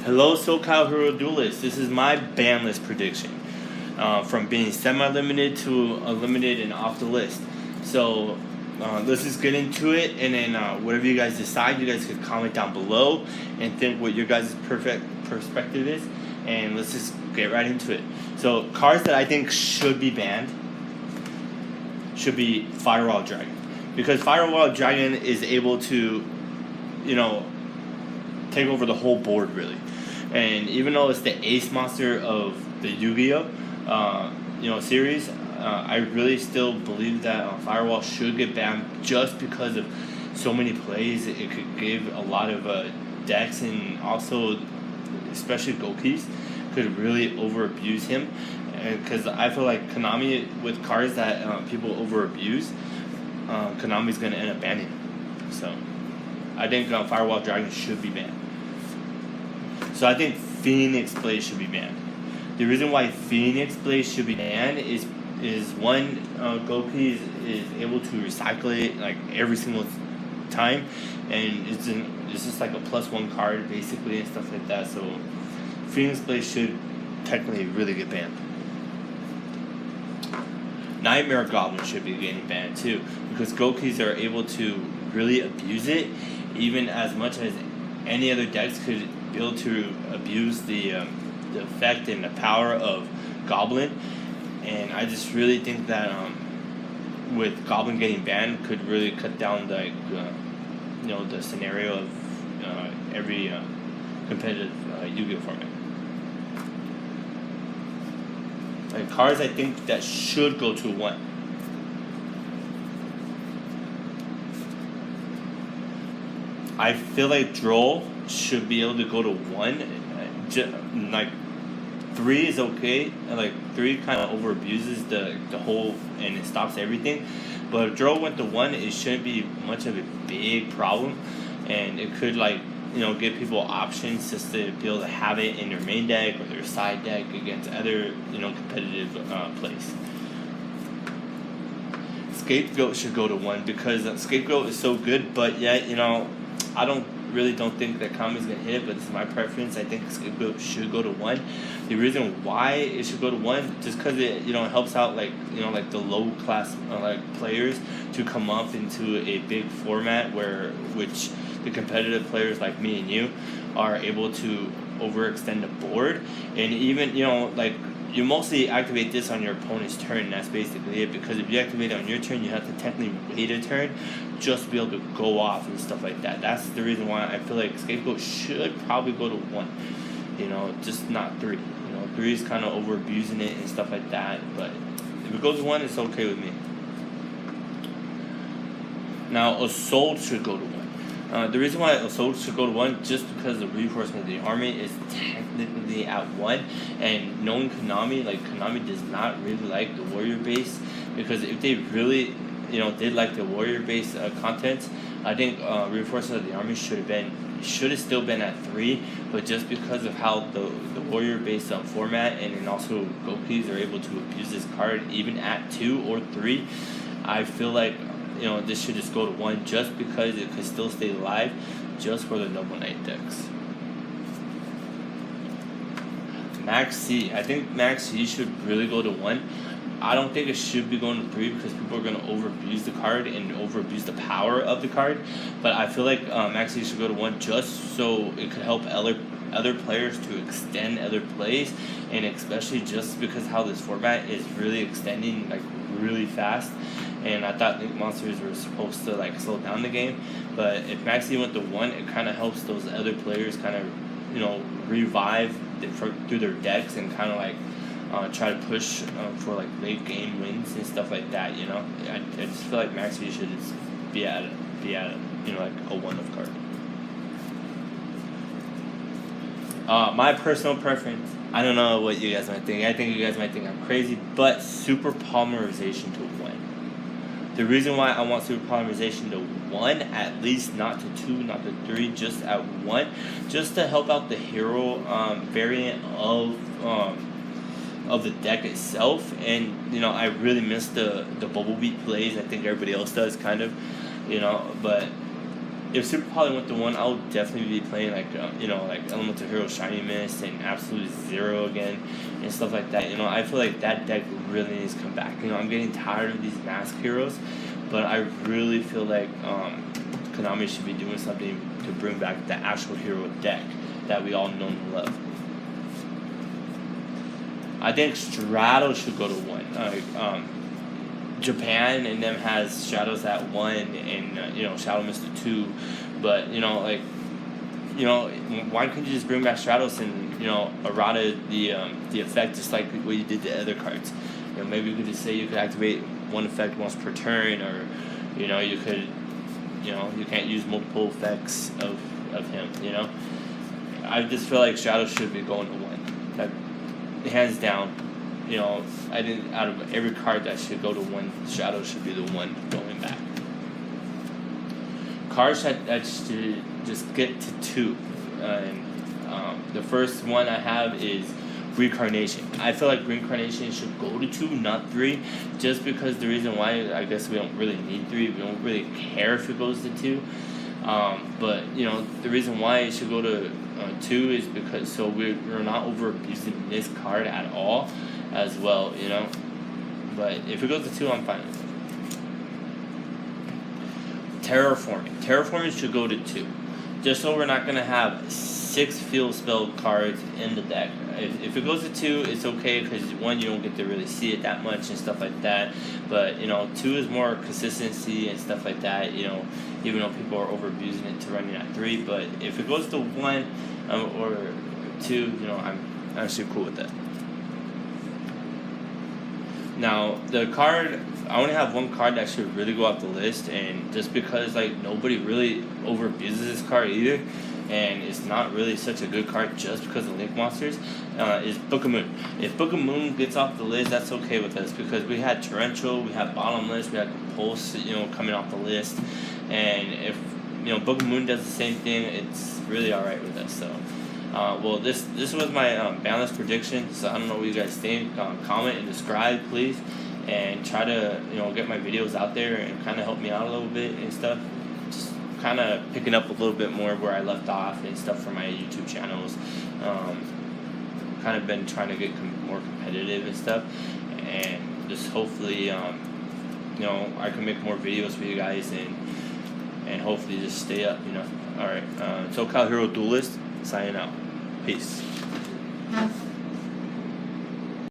Hello, SoCal Hero Duelist. This is my ban list prediction. From being semi-limited to a limited and off the list. So let's just get into it, and then whatever you guys decide, you guys can comment down below and think what your guys' perfect perspective is, and let's just get right into it. So cards that I think should be banned should be Firewall Dragon, because Firewall Dragon is able to, take over the whole board really. And even though it's the ace monster of the Yu-Gi-Oh series, I really still believe that Firewall should get banned just because of so many plays it could give a lot of decks, and also especially Gokis could really over abuse him. Because I feel like Konami, with cards that people over abuse, Konami's going to end up banning him. So I think Firewall Dragon should be banned. So I think Phoenix Blaze should be banned. The reason why Phoenix Blaze should be banned is one, Goki is able to recycle it like every single time, and it's just like a +1 card basically and stuff like that. So Phoenix Blaze should technically really get banned. Nightmare Goblin should be getting banned too, because Gokis are able to really abuse it, even as much as any other decks could be able to abuse the effect and the power of Goblin. And I just really think that with Goblin getting banned could really cut down the scenario of every competitive Yu-Gi-Oh format. Like cards I think that should go to 1. I feel like Droll should be able to go to 1. Like 3 is okay. Like 3 kind of over abuses the whole, and it stops everything. But if Droll went to 1, it shouldn't be much of a big problem, and it could give people options just to be able to have it in their main deck or their side deck against other competitive plays. Scapegoat should go to 1 because Scapegoat is so good, but yet I don't think that Konami's gonna hit it, but this is my preference. I think Scapegoat should go to 1. The reason why it should go to 1, just because it helps out like the low class players to come up into a big format which the competitive players like me and you are able to overextend the board. And even you mostly activate this on your opponent's turn, and that's basically it, because if you activate it on your turn, you have to technically wait a turn just to be able to go off and stuff like that. That's the reason why I feel like Scapegoat should probably go to 1, just not 3. 3 is kind of over abusing it and stuff like that, but if it goes to 1, it's okay with me. Now Assault should go to 1. The reason why Assault should go to 1, just because the reinforcement of the army is technically at 1, and knowing Konami, Konami does not really like the warrior base, because if they really did like the warrior base contents, I think reinforcement of the army should have still been at 3, but just because of how the warrior base format, and then also Gokis are able to abuse this card even at 2 or 3, I feel like this should just go to 1, just because it could still stay alive just for the Noble Knight decks. Max C. I think Max C should really go to 1. I don't think it should be going to 3, because people are going to overabuse the card and overabuse the power of the card. But I feel like Max C should go to 1, just so it could help other players to extend other plays, and especially just because how this format is really extending really fast. And I thought Link Monsters were supposed to slow down the game, but if Maxi went to 1, it kind of helps those other players kind of revive through their decks, and kind of try to push for late game wins and stuff like that. I just feel like Maxi should just be at a 1 of card. My personal preference, I don't know what you guys might think. I think you guys might think I'm crazy, but Super Polymerization to 1. The reason why I want Super Polymerization to 1, at least not to 2, not to 3, just at 1, just to help out the hero variant of the deck itself. And I really miss the Bubble Beat plays. I think everybody else does kind of, but if Super Poly went to 1, I would definitely be playing like like Elemental Hero Shiny Mist and Absolute Zero again and stuff like that. I feel like that deck really needs to come back. I'm getting tired of these mask heroes, but I really feel like Konami should be doing something to bring back the actual hero deck that we all know and love. I think Stratos should go to 1. Japan and them has Stratos at 1 and Shadow Mist at 2, but why couldn't you just bring back Stratos and errata the effect just like what you did the other cards? Maybe you could just say you could activate one effect once per turn, or you could you can't use multiple effects of him. I just feel like Stratos should be going to 1, like hands down. I think out of every card that should go to 1, Shadow should be the one going back. Cards that should just get to 2. The first one I have is Reincarnation. I feel like Reincarnation should go to 2, not 3, just because the reason why, I guess we don't really need 3. We don't really care if it goes to 2. But the reason why it should go to 2 is because we're not overusing this card at all as well, but if it goes to 2, I'm fine with it. Terraforming should go to 2, just so we're not going to have 6 field spell cards in the deck. If it goes to 2, it's okay, because 1, you don't get to really see it that much and stuff like that, but 2 is more consistency and stuff like that, even though people are overabusing it to running at 3. But if it goes to 1 or 2, I'm actually cool with that. Now, the card, I only have 1 card that should really go off the list, and just because nobody really overabuses this card either, and it's not really such a good card just because of Link Monsters, is Book of Moon. If Book of Moon gets off the list, that's okay with us, because we had Torrential, we had Bottomless, we had Compulse, coming off the list, and if Book of Moon does the same thing, it's really alright with us. So well, this was my Balist prediction, so I don't know what you guys think. Comment and subscribe, please, and try to get my videos out there and kind of help me out a little bit and stuff. Just kind of picking up a little bit more where I left off and stuff for my YouTube channels. Kind of been trying to get more competitive and stuff, and just hopefully I can make more videos for you guys and hopefully just stay up. Alright, SoCal Hero Duelist signing out. Peace.